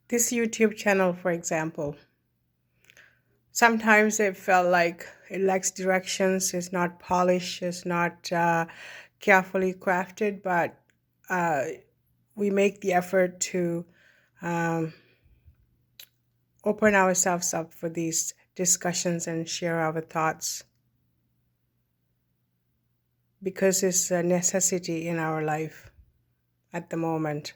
This YouTube channel, for example, sometimes it felt like it lacks directions, it's not polished, it's not carefully crafted, but uh, we make the effort to um, open ourselves up for these discussions and share our thoughts because it's a necessity in our life at the moment.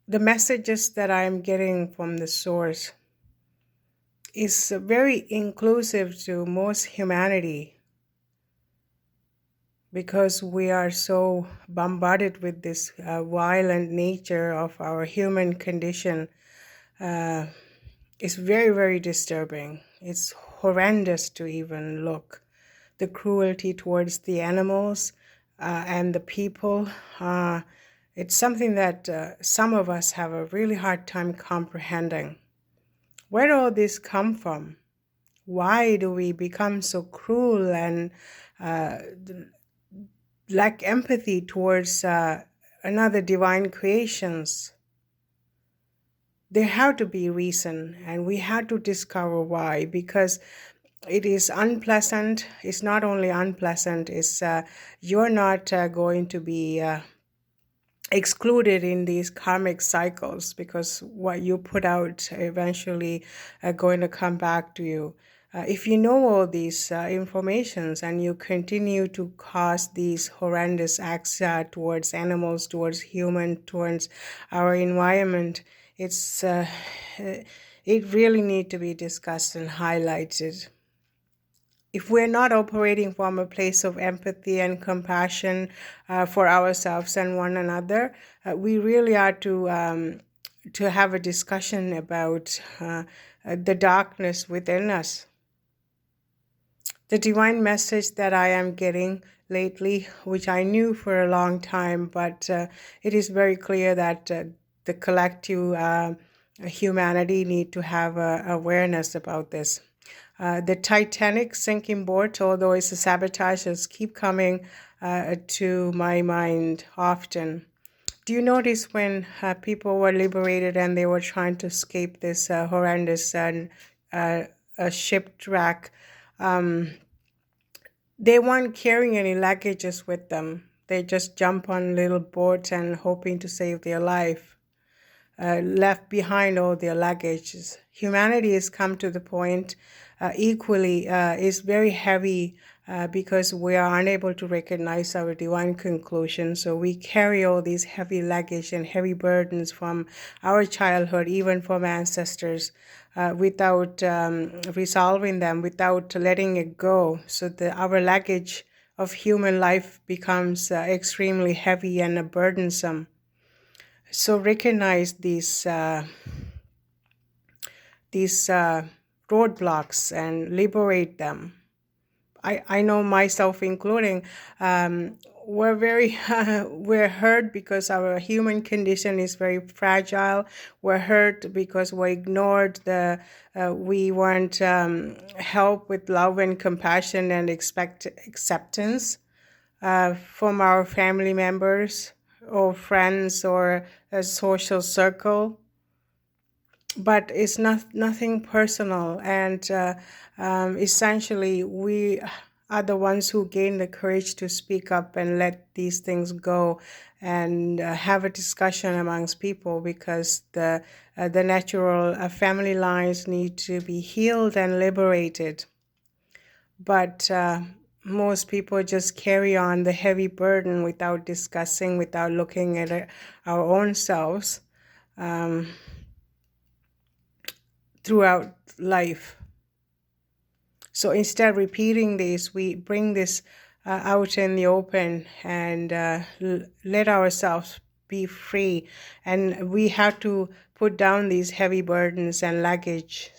The messages that I am getting from the source is very inclusive to most humanity because we are so bombarded with this violent nature of our human condition. uh, it's very, very disturbing. It's horrendous to even look. The cruelty towards the animals and the people. It's something that some of us have a really hard time comprehending. Where do all this come from? Why do we become so cruel and uh, lack empathy towards another divine creations? There have to be reason, and we have to discover why, because it is unpleasant. It's not only unpleasant, it's you're not going to be excluded in these karmic cycles, because what you put out eventually going to come back to you. If you know all these informations and you continue to cause these horrendous acts towards animals, towards human, towards our environment, it really need to be discussed and highlighted. If we're not operating from a place of empathy and compassion for ourselves and one another, we really are to have a discussion about the darkness within us. The divine message that I am getting lately, which I knew for a long time, but it is very clear that the collective humanity need to have awareness about this. The Titanic sinking boat, although it's a sabotage, keep coming to my mind often. Do you notice when people were liberated and they were trying to escape this horrendous shipwreck? They weren't carrying any luggages with them. They just jump on little boats and hoping to save their life. Left behind all their luggages. Humanity has come to the point equally is very heavy because we are unable to recognize our divine conclusion. So we carry all these heavy luggage and heavy burdens from our childhood, even from ancestors, without resolving them, without letting it go. So our luggage of human life becomes extremely heavy and burdensome. So recognize these roadblocks and liberate them. I know myself including, we're very we're hurt because our human condition is very fragile. We're hurt because we ignored we weren't helped with love and compassion and expect acceptance from our family members or friends or a social circle. But it's nothing personal, and essentially we are the ones who gain the courage to speak up and let these things go and have a discussion amongst people, because the natural family lines need to be healed and liberated. But most people just carry on the heavy burden without discussing, without looking at our own selves throughout life. So instead of repeating this, we bring this out in the open and let ourselves be free. And we have to put down these heavy burdens and luggage